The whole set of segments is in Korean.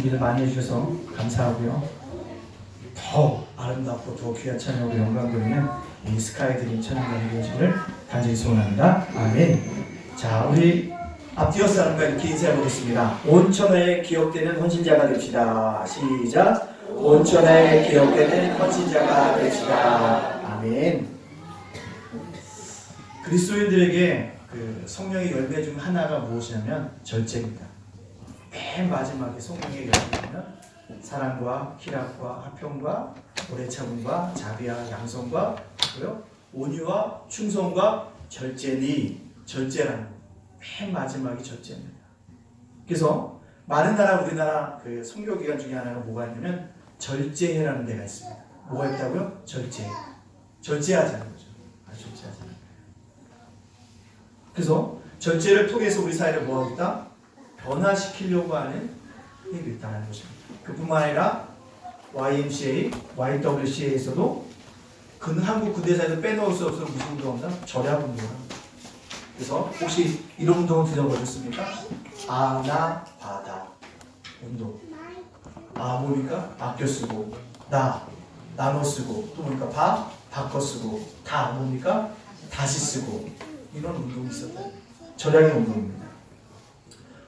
준비를 많이 해주셔서 감사하고요. 더 아름답고 더 귀한 찬양으로 영광 돌리는 이 스카이 드림 찬양단이 되시기를 간절히 소원합니다. 아멘. 자, 우리 앞뒤어 사람과 이렇게 인사해보겠습니다. 온천에 기억되는 헌신자가 됩시다. 시작. 온천에 기억되는 헌신자가 됩시다. 아멘. 그리스도인들에게 그 성령의 열매 중 하나가 무엇이냐면 절제입니다. 맨 마지막에 성령의 열매는 사랑과 희락과 화평과 오래 참음과 자비와 양성과 그리고 온유와 충성과 절제라는 맨 마지막이 절제입니다. 그래서 많은 나라 우리나라 그 선교 기관 중에 하나가 뭐가 있냐면 절제회라는 데가 있습니다. 뭐가 있다고요? 절제하자는 거죠. 절제하자는. 그래서 절제를 통해서 우리 사회를 뭐하고 있다? 변화시키려고 하는 힘이 있다는 것입니다. 그뿐만 아니라 YMCA, YWCA에서도 한국 근대사에서 빼놓을 수 없는 무슨 운동입니다? 절약 운동입니다. 그래서 혹시 이런 운동을 들어보셨습니까? 아나바다 운동. 아 뭡니까? 아껴 쓰고, 나눠 쓰고, 또 뭡니까? 바꿔 쓰고, 다 뭡니까? 다시 쓰고, 이런 운동이 있었다. 절약의 운동입니다.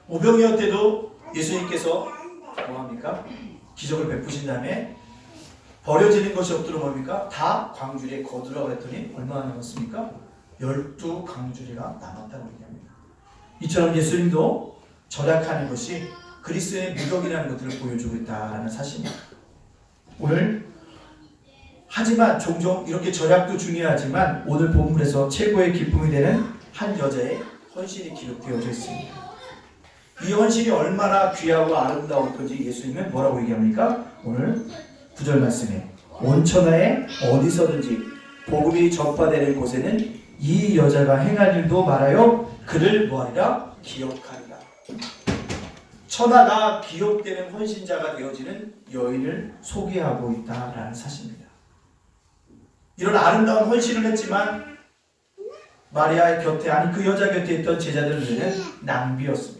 오병이어 때도 예수님께서 뭐합니까? 기적을 베푸신 다음에 버려지는 것이 없도록 뭡니까? 다 광주리에 거두라고 했더니 얼마나 남았습니까? 12광주리가 남았다고 얘기합니다. 이처럼 예수님도 절약하는 것이 그리스도의 미덕이라는 것들을 보여주고 있다는 사실입니다. 오늘 하지만 종종 이렇게 절약도 중요하지만 오늘 본문에서 최고의 기쁨이 되는 한 여자의 헌신이 기록되어져 있습니다. 이 헌신이 얼마나 귀하고 아름다운 건지 예수님은 뭐라고 얘기합니까? 오늘 9절 말씀에 온천하에 어디서든지 복음이 전파되는 곳에는 이 여자가 행할 일도 말하여 그를 뭐하리라? 기억하리라. 천하가 기억되는 헌신자가 되어지는 여인을 소개하고 있다라는 사실입니다. 이런 아름다운 헌신을 했지만 마리아의 곁에 아니 그 여자 곁에 있던 제자들은 낭비였습니다.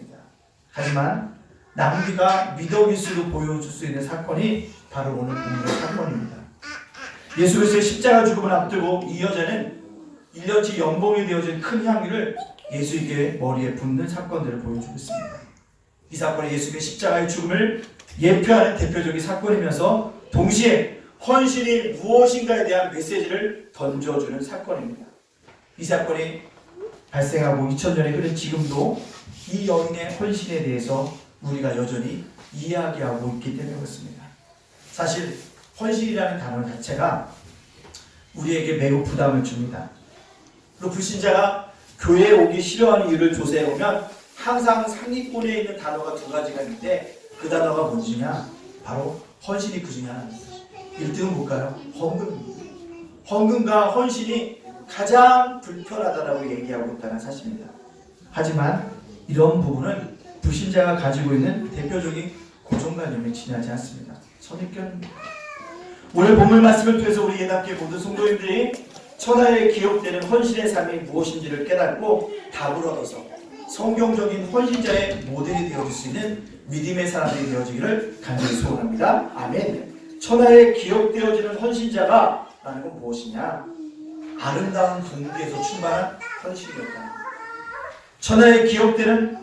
하지만 낭비가 미덕일수록 보여줄 수 있는 사건이 바로 오늘 본문의 사건입니다. 예수 그리스도의 십자가 죽음을 앞두고 이 여자는 1년치 연봉이 되어진 큰 향유를 예수의 머리에 붓는 사건들을 보여주고 있습니다. 이 사건이 예수의 십자가의 죽음을 예표하는 대표적인 사건이면서 동시에 헌신이 무엇인가에 대한 메시지를 던져주는 사건입니다. 이 사건이 발생하고 2000년에 흐른 지금도 이 여인의 헌신에 대해서 우리가 여전히 이야기하고 있기 때문에 그렇습니다. 사실 헌신이라는 단어 자체가 우리에게 매우 부담을 줍니다. 그리고 불신자가 교회에 오기 싫어하는 이유를 조사해보면 항상 상위권에 있는 단어가 두 가지가 있는데 그 단어가 뭔지냐? 바로 헌신이 그 중에 하나입니다. 1등은 뭘까요? 헌금입니다. 헌금과 헌신이 가장 불편하다고 얘기하고 있다는 사실입니다. 하지만 이런 부분은 불신자가 가지고 있는 대표적인 고정관념에 지나지 않습니다. 선입견입니다. 오늘 본문 말씀을 통해서 우리 예담교회 모든 성도님들이 천하에 기록되는 헌신의 삶이 무엇인지를 깨닫고 답을 얻어서 성경적인 헌신자의 모델이 되어줄 수 있는 믿음의 사람들이 되어지기를 간절히 소원합니다. 아멘. 천하에 기록되어지는 헌신자가 라는 건 무엇이냐? 아름다운 동기에서 출발한 헌신이었다. 천하에 기록되는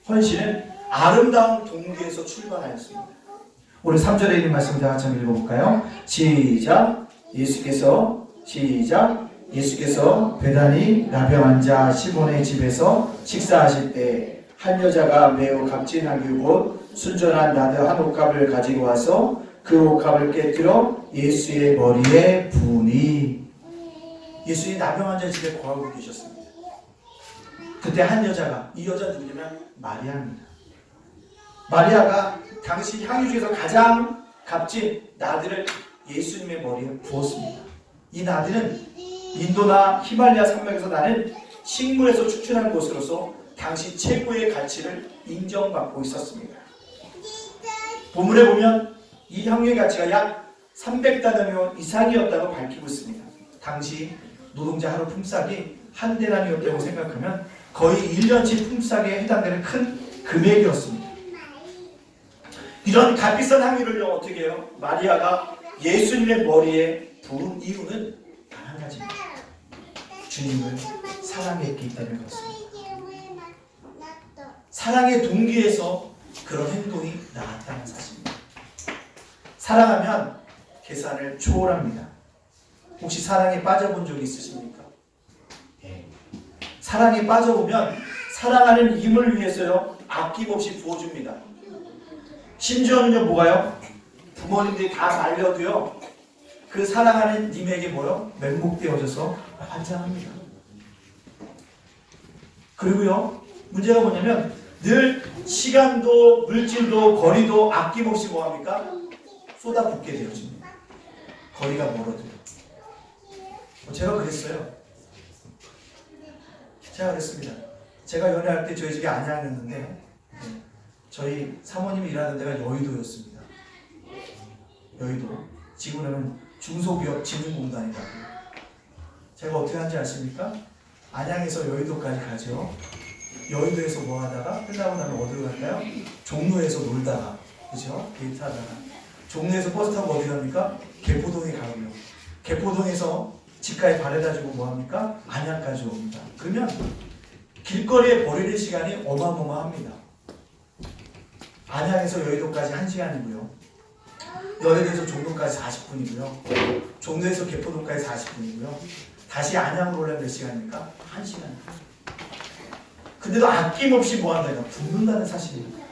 헌신은 아름다운 동기에서 출발하였습니다. 오늘 3절에 있는 말씀 다 같이 한번 읽어볼까요? 시작. 예수께서 베다니 나병 환자 시몬의 집에서 식사하실 때 한 여자가 매우 값진하게 곧 순전한 나드 한 옥합을 가지고 와서 그 옥합을 깨뜨려 예수의 머리에 부으니. 예수님이 나병 환자 집에 거하고 계셨습니다. 그때 한 여자가, 이 여자 누구냐면 마리아입니다. 마리아가 당시 향유 중에서 가장 값진 나드를 예수님의 머리에 부었습니다. 이 나드는 인도나 히말라야 산맥에서 나는 식물에서 추출한 것으로서 당시 최고의 가치를 인정받고 있었습니다. 본문에 보면 이 향유의 가치가 약 300다나리온 이상이었다고 밝히고 있습니다. 당시 노동자 하루 품삯이 한 데나리온이었다고 생각하면 거의 1년치 품삯에 해당되는 큰 금액이었습니다. 이런 값비싼 향유를 어떻게 해요? 마리아가 예수님의 머리에 부은 이유는 단 한 가지입니다. 주님을 사랑했기 때문에 그렇습니다. 사랑의 동기에서 그런 행동이 나왔다는 사실입니다. 사랑하면 계산을 초월합니다. 혹시 사랑에 빠져본 적이 있으십니까? 네. 사랑에 빠져보면 사랑하는 임을 위해서요 아낌없이 부어줍니다. 심지어는요 뭐가요? 부모님들이 다 말려도요 그 사랑하는 님에게 뭐요? 맹목되어져서 환장합니다. 그리고요 문제가 뭐냐면 늘 시간도 물질도 거리도 아낌없이 뭐합니까? 쏟아붓게 되어집니다. 거리가 멀어도요. 제가 그랬어요. 제가 그랬습니다. 제가 연애할 때 저희 집이 안양이었는데 저희 사모님이 일하는 데가 여의도였습니다. 여의도. 지금은 중소기업 진흥공단이라고. 제가 어떻게 하는지 아십니까? 안양에서 여의도까지 가죠. 여의도에서 뭐 하다가 끝나고 나면 어디로 갈까요? 종로에서 놀다가, 그죠? 데이트하다가. 종로에서 버스 타고 어디 갑니까? 개포동에 가고요. 개포동에서 집가에 바래다 주고 뭐 합니까? 안양까지 옵니다. 그러면 길거리에 버리는 시간이 어마어마합니다. 안양에서 여의도까지 1시간이고요. 여의도에서 종로까지 40분이고요. 종로에서 개포동까지 40분이고요. 다시 안양으로 오려면 몇 시간입니까? 1시간. 근데도 아낌없이 뭐한다? 붓는다는 사실입니다.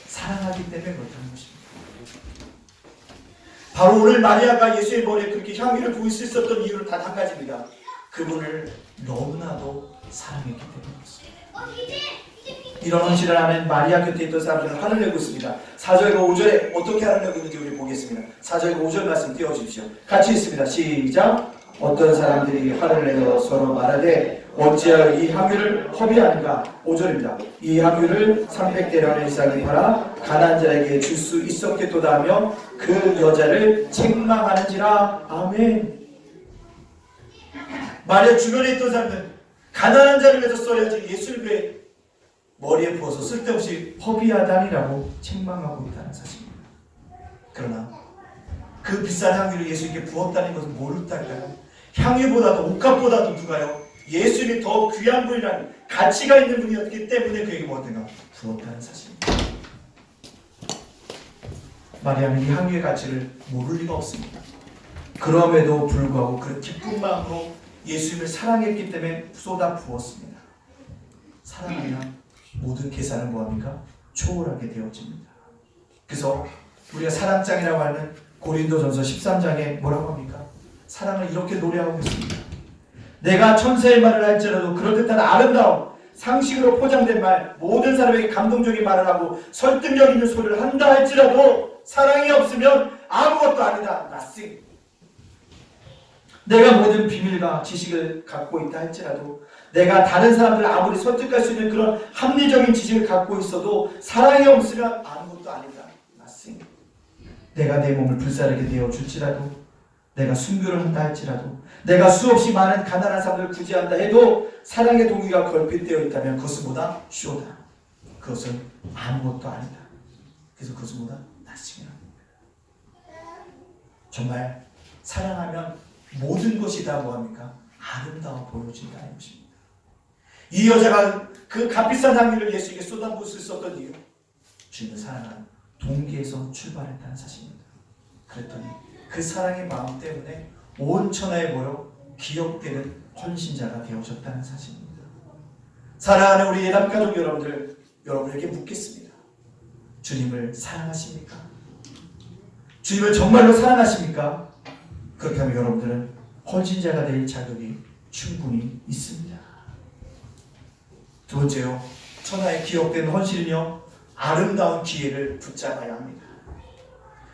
사랑하기 때문에 그렇다는 것입니다. 바로 오늘 마리아가 예수의 머리에 그렇게 향유를 부을 수 있었던 이유는 단 한 가지입니다. 그분을 너무나도 사랑했기 때문에 그렇습니다. 이런 헌신을 하는 마리아 곁에 있던 사람들은 화를 내고 있습니다. 4절과 5절에 어떻게 화를 내고 있는지 우리 보겠습니다. 4절과 5절 말씀 띄워주십시오. 같이 있습니다. 시작. 어떤 사람들이 화를 내어 서로 말하되 어찌하여 이 향유를 허비하는가. 5절입니다. 이 향유를 300대련의 이상을 팔아 가난한 자에게 줄 수 있었겠도다 하며 그 여자를 책망하는지라. 아멘. 마리아 주변에 있던 사람들은 가난한 자를 위해서 써야지 예수를 왜 머리에 부어서 쓸데없이 허비하다니라고 책망하고 있다는 사실입니다. 그러나 그 비싼 향유를 예수님께 부었다는 것은 뭘 뜻할까요? 향유보다도 옷값보다도 누가요? 예수님이 더 귀한 분이라는 가치가 있는 분이었기 때문에 그에게 무엇인가 부었다는 사실입니다. 마리아는 이 향유의 가치를 모를 리가 없습니다. 그럼에도 불구하고 그 기쁜 마음으로 예수님을 사랑했기 때문에 쏟아 부었습니다. 사랑하면 모든 계산은 뭐합니까? 초월하게 되어집니다. 그래서 우리가 사랑장이라고 하는 고린도전서 13장에 뭐라고 합니까? 사랑을 이렇게 노래하고 있습니다. 내가 천사의 말을 할지라도 그럴듯한 아름다움, 상식으로 포장된 말, 모든 사람에게 감동적인 말을 하고 설득력 있는 소리를 한다 할지라도 사랑이 없으면 아무것도 아니다. Nothing. 내가 모든 비밀과 지식을 갖고 있다 할지라도, 내가 다른 사람들을 아무리 설득할 수 있는 그런 합리적인 지식을 갖고 있어도 사랑이 없으면 아무것도 아니다. Nothing. 내가 내 몸을 불사르게 되어줄지라도, 내가 순교를 한다 할지라도, 내가 수없이 많은 가난한 사람들을 구제한다 해도 사랑의 동기가 결핍되어 있다면 그것은 뭐다? 쇼다. 그것은 아무것도 아니다. 그래서 그것은 뭐다? Nothing이라는 겁니다. 정말 사랑하면 모든 것이 다 뭐합니까? 아름다워 보여진다는 것입니다. 이 여자가 그 값비싼 향유를 예수에게 쏟아부을 수 있었던 이유, 주님을 사랑하는 동기에서 출발했다는 사실입니다. 그랬더니 그 사랑의 마음 때문에 온 천하에 모여 기억되는 헌신자가 되어졌다는 사실입니다. 사랑하는 우리 예담가족 여러분들, 여러분에게 묻겠습니다. 주님을 사랑하십니까? 주님을 정말로 사랑하십니까? 그렇다면 여러분들은 헌신자가 될 자격이 충분히 있습니다. 두 번째요, 천하에 기억되는 헌신은요, 아름다운 기회를 붙잡아야 합니다.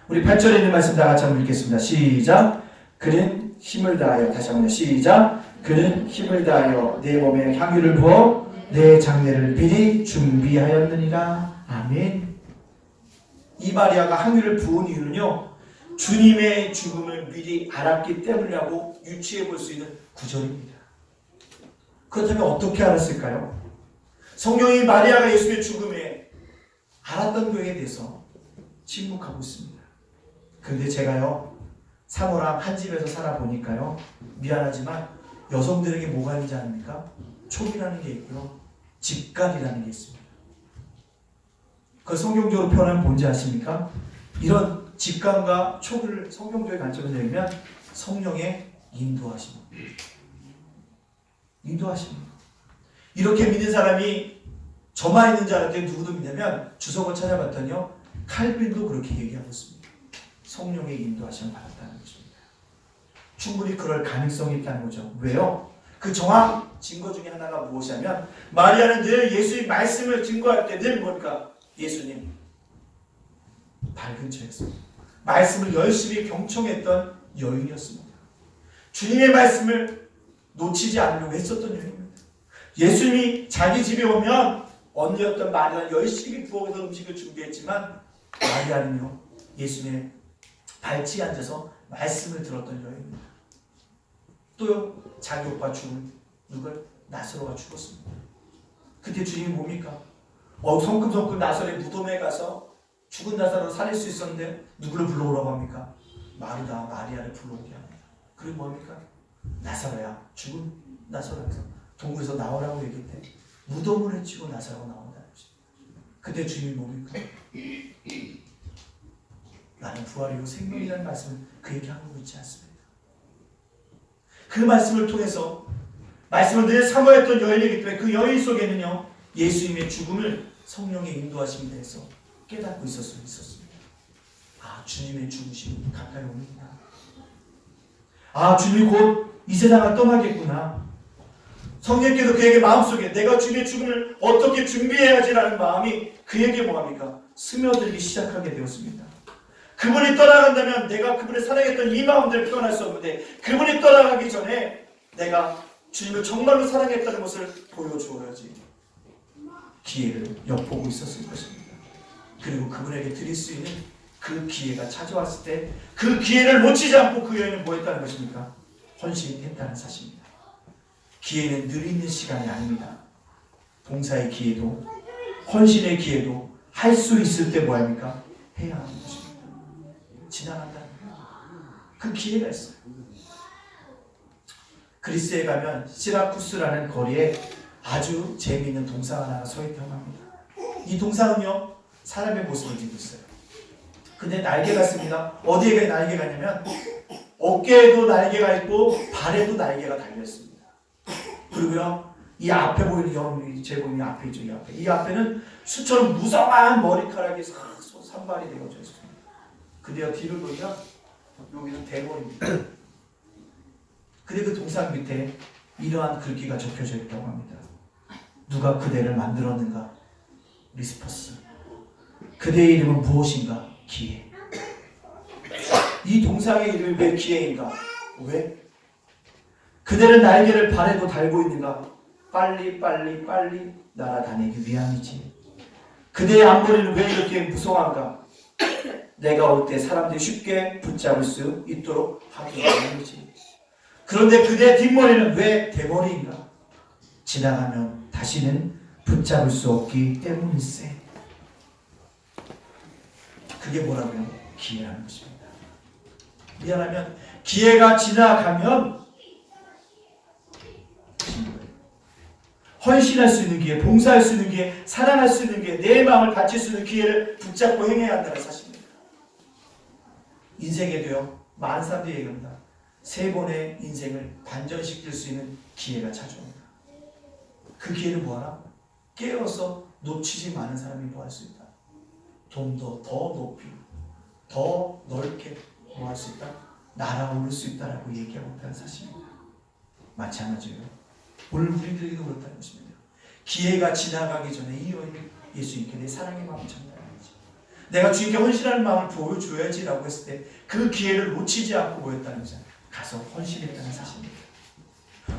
우리 8절에 있는 말씀 다 같이 한번 읽겠습니다. 시작. 그는 힘을 다하여, 다시 한번 시작. 그는 힘을 다하여 내 몸에 향유를 부어 내 장례를 미리 준비하였느니라. 아멘. 이 마리아가 향유를 부은 이유는요, 주님의 죽음을 미리 알았기 때문이라고 유추해 볼 수 있는 구절입니다. 그렇다면 어떻게 알았을까요? 성경이 마리아가 예수의 죽음에 살았던 교회에 대해서 침묵하고 있습니다. 그런데 제가요, 사모랑 한 집에서 살아보니까요, 미안하지만 여성들에게 뭐가 있는지 아닙니까? 촉이라는 게 있고요, 직간이라는 게 있습니다. 그 성경적으로 표현하면 뭔지 아십니까? 이런 직간과 촉을 성경적인 관점에서 읽으면 성령의 인도하심입니다. 인도하십니다. 이렇게 믿는 사람이 저만 있는 줄 알았더니 누구도 믿냐면 주석을 찾아봤더니요, 칼빈도 그렇게 얘기하고 있습니다. 성령의 인도하심을 받았다는 것입니다. 충분히 그럴 가능성이 있다는 거죠. 왜요? 그 정확 증거 중에 하나가 무엇이냐면 마리아는 늘 예수의 말씀을 증거할 때 늘 뭘까? 예수님 발 근처였습니다. 말씀을 열심히 경청했던 여인이었습니다. 주님의 말씀을 놓치지 않으려고 했었던 여인입니다. 예수님이 자기 집에 오면 언니였던 마리아는 열심히 부엌에서 음식을 준비했지만 마리아는요, 예수님의 발치에 앉아서 말씀을 들었던 여인입니다. 또요, 자기 오빠 죽은 누굴? 나사로가 죽었습니다. 그때 주님이 뭡니까? 성큼성큼 나사로의 무덤에 가서 죽은 나사로를 살릴 수 있었는데 누구를 불러오라고 합니까? 마르다, 마리아를 불러오게 합니다. 그리고 뭡니까? 나사로야, 죽은 나사로에서 동굴에서 나오라고 얘기했대. 무덤을 해치고 나사로가 나온다는 것입니다. 그때 주님이 뭡니까? 나는 부활이고 생명이라는 말씀을 그에게 하고 있지 않습니다. 그 말씀을 통해서 말씀을 늘 사모했던 여인이기 때문에 그 여인 속에는요, 예수님의 죽음을 성령의 인도하심에 대해서 깨닫고 있었습니다. 아, 주님의 죽으심이 가까이 오는구나. 아, 주님이 곧 이 세상을 떠나겠구나. 성령께서 그에게 마음속에 내가 주님의 죽음을 어떻게 준비해야지라는 마음이 그에게 뭐합니까? 스며들기 시작하게 되었습니다. 그분이 떠나간다면 내가 그분을 사랑했던 이 마음들을 표현할 수 없는데 그분이 떠나가기 전에 내가 주님을 정말로 사랑했다는 것을 보여주어야지. 기회를 엿보고 있었을 것입니다. 그리고 그분에게 드릴 수 있는 그 기회가 찾아왔을 때 그 기회를 놓치지 않고 그 여인은 뭐 했다는 것입니까? 헌신했다는 사실입니다. 기회는 늘 있는 시간이 아닙니다. 봉사의 기회도 헌신의 기회도 할 수 있을 때 뭐합니까? 해야 하는 것입니다. 지나간다는 거예요. 그 기회가 있어요. 그리스에 가면 시라쿠스라는 거리에 아주 재미있는 동상 하나가 서 있다고 합니다. 이 동상은요, 사람의 모습을 띠고 있어요. 근데 날개가 있습니다. 어디에 날개가 있냐면 어깨에도 날개가 있고 발에도 날개가 달려 있습니다. 그리고요, 이 앞에 보이는 여러분이 제 보이는 앞에 있죠. 이 앞에는 수처럼 무성한 머리카락이 산발이 되어져 있습니다. 근데요, 뒤를 보면 여기는 대머리입니다. 근데 그 동상 밑에 이러한 글귀가 적혀져 있다고 합니다. 누가 그대를 만들었는가? 리스퍼스. 그대의 이름은 무엇인가? 기회. 이 동상의 이름이 왜 기회인가? 왜? 그대는 날개를 발에도 달고 있는가? 빨리 날아다니기 위함이지. 그대의 앞머리는 왜 이렇게 무성한가? 내가 올 때 사람들이 쉽게 붙잡을 수 있도록 하기 위함이지. 그런데 그대의 뒷머리는 왜 대머리인가? 지나가면 다시는 붙잡을 수 없기 때문일세. 그게 뭐라고요? 기회라는 것입니다. 미안하면 기회가 지나가면 헌신할 수 있는 기회, 봉사할 수 있는 기회, 사랑할 수 있는 기회, 내 마음을 바칠 수 있는 기회를 붙잡고 행해야 한다는 사실입니다. 인생에도요, 많은 사람들이 얘기합니다. 3번의 인생을 반전시킬 수 있는 기회가 찾아옵니다. 그 기회는 뭐하나? 깨어서 놓치지 않은 사람이 뭐 할 수 있다? 좀 더 높이, 더 넓게 뭐 할 수 있다? 날아오를 수 있다라고 얘기하고 있다는 사실입니다. 마찬가지로 오늘 우리들에게도 그렇다는 것입니다. 기회가 지나가기 전에 이 여인이 예수님께 내 사랑의 마음을 전달해야지. 내가 주님께 헌신하는 마음을 보여줘야지라고 했을 때 그 기회를 놓치지 않고 뭐였다는 거죠. 가서 헌신했다는 사실입니다.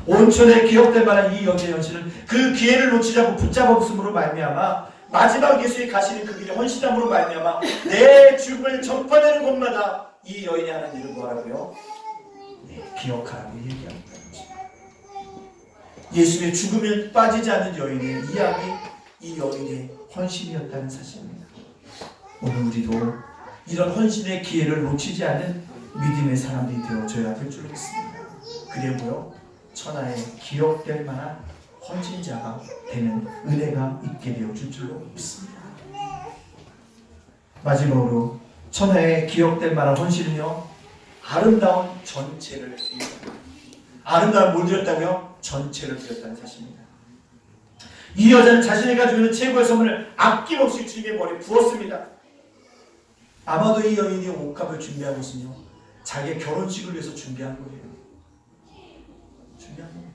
온천에 기억될 만한 이 여자의 헌신은 그 기회를 놓치지 않고 붙잡았음으로 말미암아 마지막 예수의 가시는 그 길에 헌신함으로 말미암아 내 죽음을 전파되는 곳마다 이 여인이 하는 일을 뭐하라고요? 기억하라고 얘기합니다. 예수의 죽음에 빠지지 않는 여인의 이야기, 이 여인의 헌신이었다는 사실입니다. 오늘 우리도 이런 헌신의 기회를 놓치지 않는 믿음의 사람들이 되어줘야 될 줄 믿습니다. 그래 보여 천하에 기억될 만한 헌신자가 되는 은혜가 있게 되어줄 줄로 믿습니다. 마지막으로 천하에 기억될 만한 헌신은요, 아름다운 전체를 드립니다. 아름다운 뭘 드렸다고요? 전체를 드렸다는 사실입니다. 이 여자는 자신이 가지고 있는 최고의 선물을 아낌없이 주님의 머리에 부었습니다. 아마도 이 여인이 옷값을 준비한 것은요, 자기의 결혼식을 위해서 준비한 거예요. 준비한 거예요.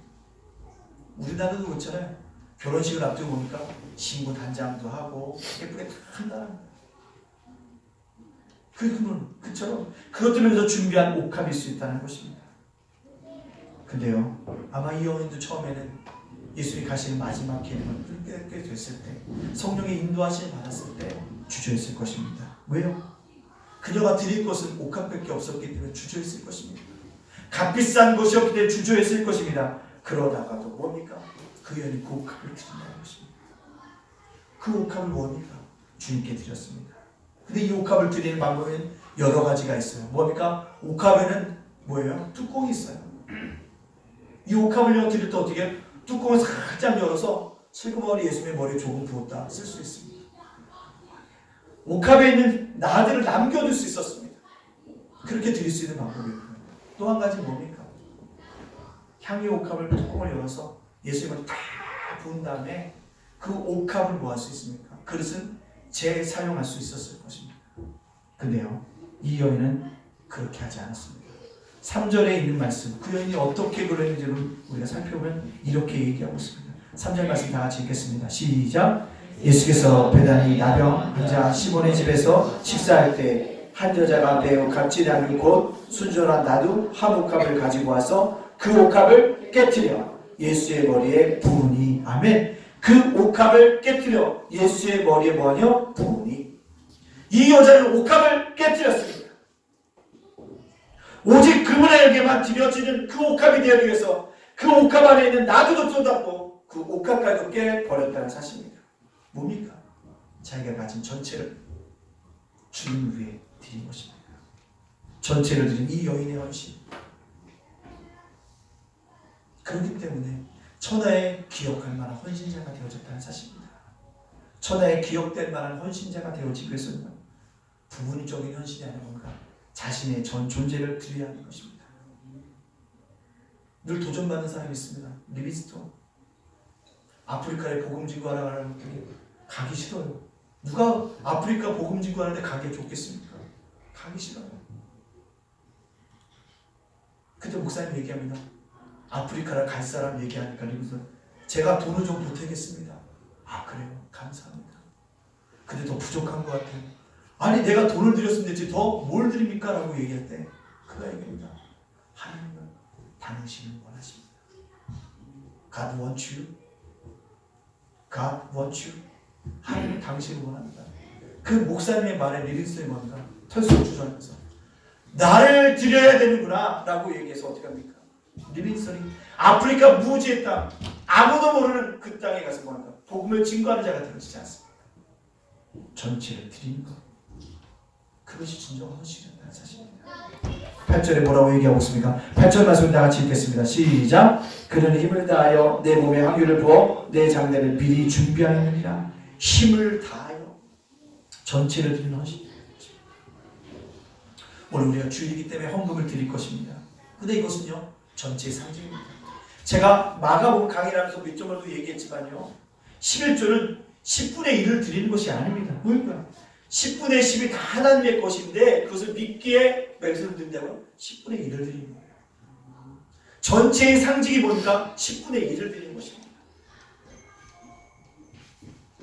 우리나라도 그렇잖아요. 결혼식을 앞두고 보니까 신부 단장도 하고 예쁘게 다 한다는 거예요. 그처럼 그것들을 위해서 준비한 옷값일 수 있다는 것입니다. 근데요, 아마 이 여인도 처음에는 예수님이 가시는 마지막 기회가 꽤 됐을 때, 성령의 인도하심을 받았을 때 주저했을 것입니다. 왜요? 그녀가 드릴 것은 옷값밖에 없었기 때문에 주저했을 것입니다. 값비싼 것이었기 때문에 주저했을 것입니다. 그러다가도 뭡니까? 그 여인이 그 옷값을 드린다는 것입니다. 그 옷값을 뭡니까? 주님께 드렸습니다. 근데 이 옷값을 드리는 방법은 여러 가지가 있어요. 뭡니까? 옷값에는 뭐예요? 뚜껑이 있어요. 이 옷값을 드릴 때 어떻게 해요? 뚜껑을 살짝 열어서 슬그머니 예수님의 머리에 조금 부었다 쓸 수 있습니다. 옷값에 있는 나들을 남겨둘 수 있었습니다. 그렇게 드릴 수 있는 방법이에요. 또 한 가지 뭡니까? 향유 옷값을 뚜껑을 열어서 예수님을 다 부은 다음에 그 옷값을 뭐 할 수 있습니까? 그릇은 재사용할 수 있었을 것입니다. 근데요, 이 여인은 그렇게 하지 않았습니다. 3절에 있는 말씀, 그 여인이 어떻게 그랬는지를 우리가 살펴보면 이렇게 얘기하고 있습니다. 3절 말씀 다 같이 읽겠습니다. 시작. 예수께서 베다니 나병 환자 시몬의 집에서 식사할 때 한 여자가 매우 값진 양이 곧 순전한 나두 한 옷값을 가지고 와서 그 옷값을 깨트려 예수의 머리에 부으니. 아멘. 그 옷값을 깨트려 예수의 머리에 뭐하냐? 부으니. 이 여자는 옷값을 깨트렸습니다. 오직 그분에게만 드려지는 그 옷값이 되기 위해서 그 옷값 안에 있는 나두도 쏟았고 그 옷값까지도 깨버렸다는 사실입니다. 뭡니까? 자기가 가진 전체를 주님 위해 드린 것입니다. 전체를 드린 이 여인의 헌신. 그렇기 때문에 천하에 기억할 만한 헌신자가 되어졌다는 사실입니다. 천하에 기억될 만한 헌신자가 되어지기 위해서는 부분적인 헌신이 아니라 뭔가 자신의 전 존재를 드려야 하는 것입니다. 늘 도전받는 사람이 있습니다. 리비스톤. 아프리카에 복음진구하러 가는 분들이 가기 싫어요. 누가 아프리카 복음진구하는데 가기에 좋겠습니까? 가기 싫어요. 그때 목사님 얘기합니다. 아프리카를 갈 사람 얘기하니까 리비스톤, 제가 돈을 좀 보태겠습니다. 아, 그래요? 감사합니다. 근데 더 부족한 것 같아요. 아니, 내가 돈을 드렸으면 되지 더 뭘 드립니까? 라고 얘기할 때 그가 얘기합니다. 하나님은 당신을 원하십니다. God wants you. God wants you. 하나님은 당신을 원합니다. 그 목사님의 말에 리빙스턴이 뭔가 털썩 주저하면서 나를 드려야 되는구나 라고 얘기해서 어떻게 합니까? 리빙스턴이 아프리카 무지의 땅, 아무도 모르는 그 땅에 가서 뭔가 복음을 증거하는 자가 되어지지 않습니다. 전체를 드리는 것, 그것이 진정한 헌신이라는 사실입니다. 8절에 뭐라고 얘기하고 있습니까? 8절 말씀 다 같이 읽겠습니다. 시작. 그는 힘을 다하여 내 몸에 향유를 부어 내 장례를 미리 준비하느니라. 힘을 다하여 전체를 드리는 헌신. 오늘 우리가 주일이기 때문에 헌금을 드릴 것입니다. 근데 이것은요, 전체의 상징입니다. 제가 마가복음 강의를 하면서 몇 점을 얘기했지만요, 11조는 10분의 1을 드리는 것이 아닙니다. 뭐일까요? 10분의 10이 다 하나님의 것인데 그것을 믿기에 몇 손을 드린다고요? 10분의 1을 드리는 거예요. 전체의 상징이 뭔가 10분의 1을 드리는 것입니다.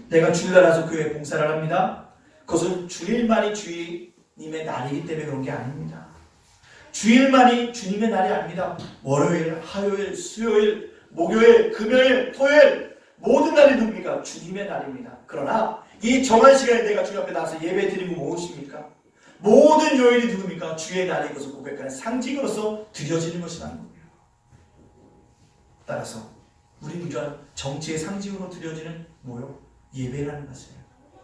내가 주일날 와서 교회 봉사를 합니다. 그것은 주일만이 주님의 날이기 때문에 그런 게 아닙니다. 주일만이 주님의 날이 아닙니다. 월요일, 화요일, 수요일, 목요일, 금요일, 토요일 모든 날이 누굽니까? 주님의 날입니다. 그러나 이 정한 시간에 내가 주님 앞에 나와서 예배 드리고 무엇입니까? 모든 요일이 누굽니까? 주의 날인 것을 고백하는 상징으로서 드려지는 것이라는 겁니다. 따라서 우리는 이러한 정치의 상징으로 드려지는 뭐요? 예배라는 것이에요.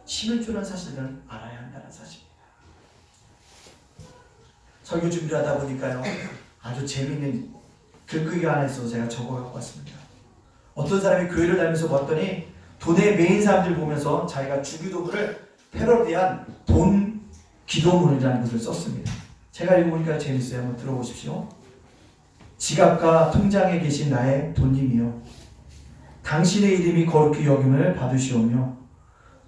신을 사실을 알아야 한다는 사실입니다. 설교 준비를 하다 보니까요, 아주 재미있는 글귀가 하나 있어서 제가 적어갖고 왔습니다. 어떤 사람이 교회를 다니면서 봤더니 돈에 매인 사람들 보면서 자기가 주기도문을 패러디한 돈 기도문이라는 것을 썼습니다. 제가 읽어보니까 재밌어요. 한번 들어보십시오. 지갑과 통장에 계신 나의 돈님이여, 당신의 이름이 거룩히 여김을 받으시오며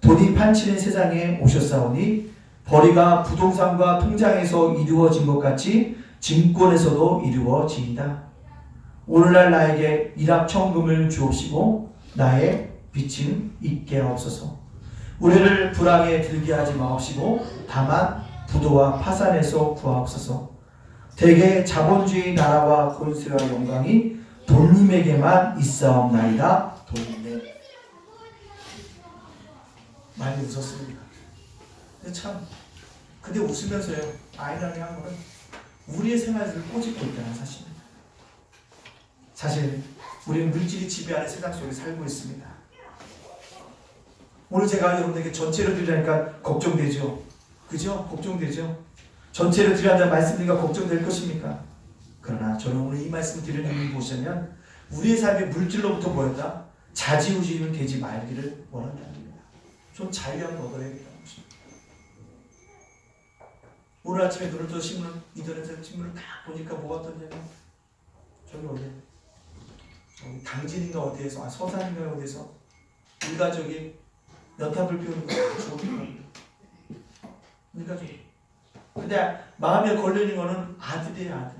돈이 판치는 세상에 오셨사오니 벌이가 부동산과 통장에서 이루어진 것 같이 증권에서도 이루어지이다. 오늘날 나에게 일확천금을 주옵시고 나의 빚은 있게 하옵소서. 우리를 불황에 들게 하지 마옵시고 다만 부도와 파산에서 구하옵소서. 대개 자본주의 나라와 권세와 영광이 돈님에게만 있사옵나이다. 돈님. 많이 웃었습니다. 근데 웃으면서요, 아이러니한 거는 우리의 생활을 꼬집고 있다는 사실입니다. 사실 우리는 물질이 지배하는 세상 속에 살고 있습니다. 오늘 제가 여러분들에게 전체를 드리려니까 걱정되죠? 그죠? 걱정되죠? 전체를 드리려는 말씀드리니까 걱정될 것입니까? 그러나 저는 오늘 이 말씀을 드리는 이유 보시면 우리의 삶이 물질로부터 뭐였다? 자지우지는 되지 말기를 원한다는 겁니다. 좀 자유함을 얻어야겠다는 것입니다. 오늘 아침에 눈을 떠서 인터넷에서 신문을 딱 보니까 뭐가 떴냐면 저기 어디 당진인가 어디에서 서산인가 어디에서 일가족이 연탄불 피우는 거 좋은 겁니다. 일가족. 근데 마음에 걸리는 거는 아들이에요, 아들.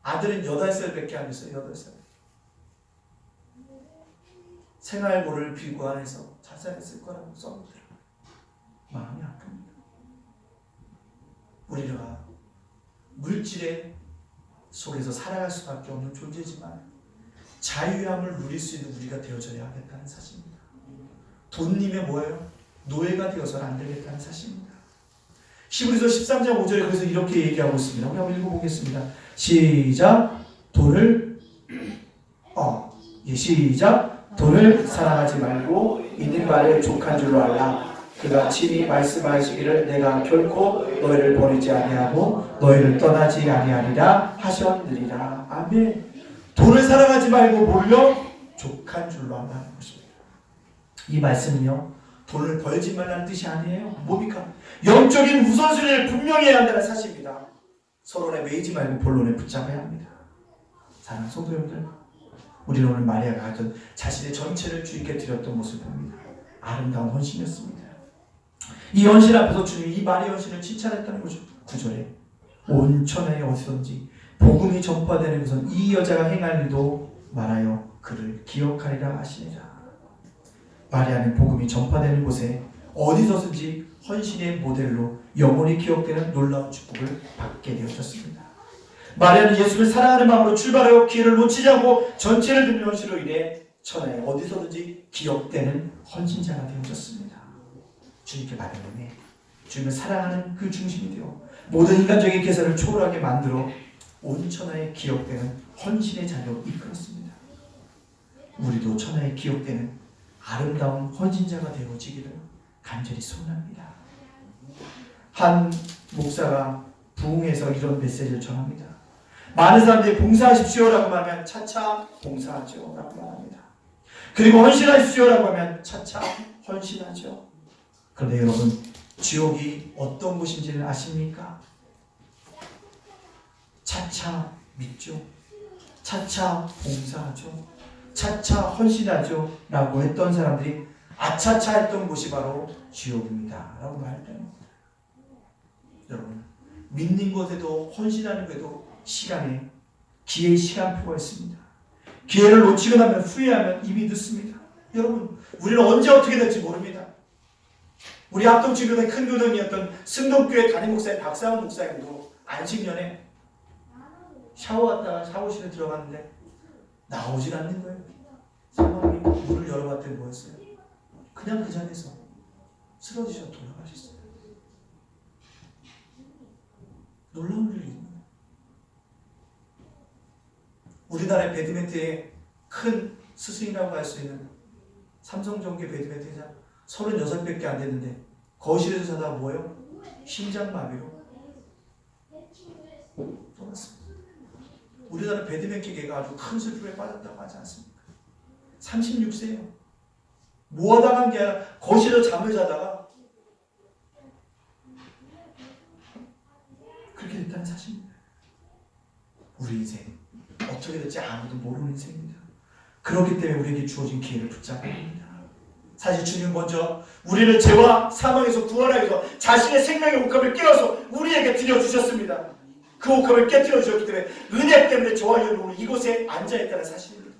아들은 8살밖에 안 됐어요, 8살. 생활고를 비관해서 자살했을 거라고 써놓더라고요. 마음이 아픕니다. 우리가 물질의 속에서 살아갈 수밖에 없는 존재지만 자유함을 누릴 수 있는 우리가 되어져야 하겠다는 사실입니다. 돈님의 뭐예요? 노예가 되어서는 안 되겠다는 사실입니다. 히브리서 13장 5절에 그래서 이렇게 얘기하고 있습니다. 우리 한번 읽어보겠습니다. 시작. 시작. 돈을 사랑하지 말고 있는 말에 족한 줄로 알라. 그가 친히 말씀하시기를 내가 결코 너희를 버리지 아니하고 너희를 떠나지 아니하리라 하셨느니라. 아멘. 돈을 사랑하지 말고 뭘요? 족한 줄로 알라는 것입니다. 이 말씀은요, 돈을 벌지 말라는 뜻이 아니에요. 뭡니까? 영적인 우선순위를 분명히 해야 한다는 사실입니다. 서론에 매이지 말고 본론에 붙잡아야 합니다. 사랑하는 성도 여러분들, 우리는 오늘 마리아가 하던 자신의 전체를 주님께 드렸던 모습을 봅니다. 아름다운 헌신이었습니다. 이 헌신 앞에서 주님이 이 마리아 헌신을 칭찬했다는 거죠. 9절에 온 천하에 어디든지 복음이 전파되는 것은 이 여자가 행할 일도 말하여 그를 기억하리라 하시니라. 마리아는 복음이 전파되는 곳에 어디서든지 헌신의 모델로 영원히 기억되는 놀라운 축복을 받게 되어졌습니다. 마리아는 예수를 사랑하는 마음으로 출발하여 기회를 놓치지 않고 전체를 드리는 헌신으로 인해 천하에 어디서든지 기억되는 헌신자가 되어졌습니다. 주님께 말하는 주님을 사랑하는 그 중심이 되어 모든 인간적인 계산을 초월하게 만들어 온 천하에 기억되는 헌신의 자리로 이끌었습니다. 우리도 천하에 기억되는 아름다운 헌신자가 되어지기를 간절히 소원합니다. 한 목사가 부흥해서 이런 메시지를 전합니다. 많은 사람들이 봉사하십시오라고 하면 차차 봉사하죠 라고 말합니다. 그리고 헌신하십시오라고 하면 차차 헌신하죠. 그런데 여러분, 지옥이 어떤 곳인지를 아십니까? 차차 믿죠. 차차 봉사하죠. 차차 헌신하죠 라고 했던 사람들이 아차차 했던 곳이 바로 지옥입니다 라고 말했다는 겁니다. 여러분, 믿는 것에도 헌신하는 것에도 기회의 시간표가 있습니다. 기회를 놓치고 나면 후회하면 이미 늦습니다. 여러분, 우리는 언제 어떻게 될지 모릅니다. 우리 합동주교회 큰 교동이었던 승동교회 담임 목사님 박상훈 목사님도 안식년에 샤워하다가 샤워실에 들어갔는데 나오질 않는 거예요. 상황이 문을 열어봤더니 뭐였어요? 그냥 그 자리에서 쓰러지셔서 돌아가셨어요. 놀라운 일입니다. 우리나라의 배드민턴의 큰 스승이라고 할 수 있는 삼성전기 배드민턴장 36밖에 안 됐는데 거실에서 자다가 뭐예요? 심장마비로 떠났습니다. 우리나라 배드맨키가 아주 큰 슬픔에 빠졌다고 하지 않습니까? 36세예요. 뭐하다가 게 아니라 거실에서 잠을 자다가 그렇게 됐다는 사실입니다. 우리 인생 어떻게 될지 아무도 모르는 인생입니다. 그렇기 때문에 우리에게 주어진 기회를 붙잡아야 합니다. 사실 주님 먼저 우리를 죄와 사망에서 구원하기 위해서 자신의 생명의 옥합을 깨워서 우리에게 드려주셨습니다. 그 옥합을 깨뜨려 주셨기 때문에 은혜 때문에 저와 여러분은 이곳에 앉아있다는 사실입니다.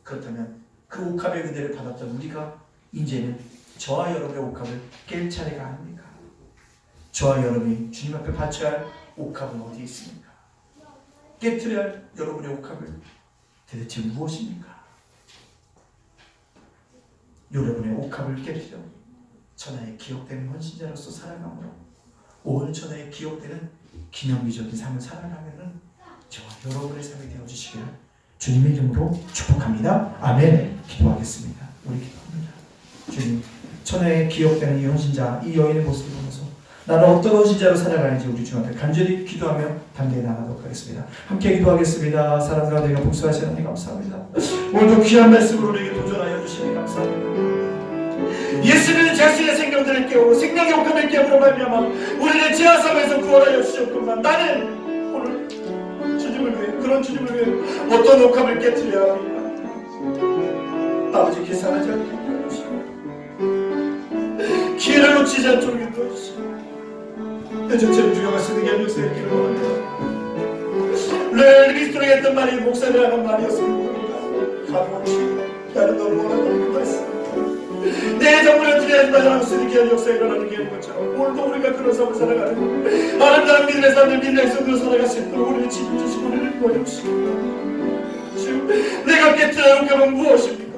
그렇다면 그 옥합의 은혜를 받았던 우리가 이제는 저와 여러분의 옥합을 깰 차례가 아닙니까? 저와 여러분이 주님 앞에 바쳐야 할 옥합은 어디에 있습니까? 깨뜨려야 할 여러분의 옥합을 도대체 무엇입니까? 여러분의 옥합을 깨뜨려 천하에 기억되는 헌신자로서 살아감으로 온 천하에 기억되는 기념비적인 삶을 살아가면은 저와 여러분의 삶이 되어주시기를 주님의 이름으로 축복합니다. 아멘. 기도하겠습니다. 우리 기도합니다. 주님, 천하에 기억되는 이 헌신자, 이 여인의 모습을 보면서 나는 어떤 헌신자로 살아가는지 우리 주 앞에 간절히 기도하며 담대히 나가도록 하겠습니다. 함께 기도하겠습니다. 사랑과 은혜가 복수하시는 하나님 감사합니다. 오늘도 귀한 말씀으로 우리에게 도전하여 주시니 감사합니다. 예수는 자신의 생명들을 깨우고 생명의 옥합을 깨우므로 말미암아 우리를 죄악에서 구원하여 주셨건만 나는 오늘 주님을 위해 그런 주님을 위해 어떤 옥합을 깨뜨려야 합니까? 아버지 계산하지 않게 해주시고 기회를 놓치지 않도록 인도해주시고 저처럼 주여가 쓰는 게 역사에 있기를 원합니다. 그리스도에게 했던 말이 목사님이라는 말이었습니다. 가능없이 나는 너를 원한다는 그 말씀 내 정물을 드려야지 말라고 쓰는 게 역사에 일어나는 게 있는 것처럼 오늘도 우리가 그런 삶을 살아가는 아름다운 믿음의 사람들 믿음의 성도로 살아갈 수 있도록 우리를 지켜주시고 우리를 도와주시고 주님 내가 깨뜨려야 옥합은 무엇입니까?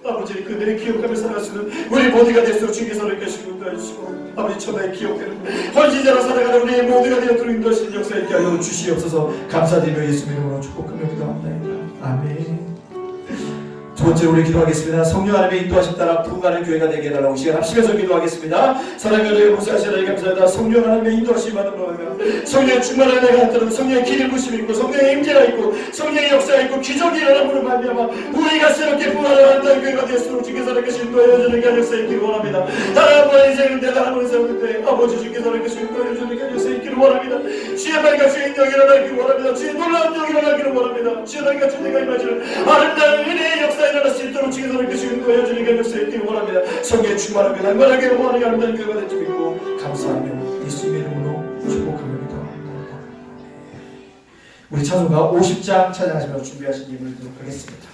아버지 그들의 기억하며 살아갈 수 있는 우리 모두가 될수록 주께서 이렇게 인도해주시고 아버지 천하에 기억되는 헌신자로 살아가는 우리 모두가 되도록 인도하시는 역사에 있게 하여 주시옵소서. 감사드리며 예수 이름으로 축복하며 기도합니다. 아멘. 두 번째로 우리 기도하겠습니다. 성령 하나님의 인도하심 따라 부흥하는 교회가 되게 해달라고 시간 합심해서 기도하겠습니다. 사랑하는 여러분 목사하시는 감사합니다. 성령 하나님의 인도하심 받은 거라면 성령의 충만한 내가 나타나고 성령의 기름 부심이 있고 성령의 임재가 있고 성령의 역사가 있고 기적이 일어남으로 말미암아 우리가 새롭게 부활을 한다는 교회가 되었으므로 주께서 이렇게 인도해주는 게 역사에 있기를 원합니다. 다른 분의 인생은 대단한 분의 세우는데 아버지 주께서 이렇게 인도해주는 게 역사에 있기를 원합니다. 주의 말과 주의 인정이 일어나기를 원합니다. 주의 놀라운 영이 일어나기를 원합니다. 주의 날과 주의 내가 임하시는 아름다운 은혜의 역사 일어날 수 있도록 주께서 이렇게 인도해주는 게 역사에 있기를 원합니다. 성령의 충만하게 날마다게 원하게 아름다운 교회가 될 줄 믿고 감사하며 예수님의 이름으로 축복하며 기도합니다. 우리 찬송가 50장 찬양하시며 준비하신 예물을 드리도록 하겠습니다.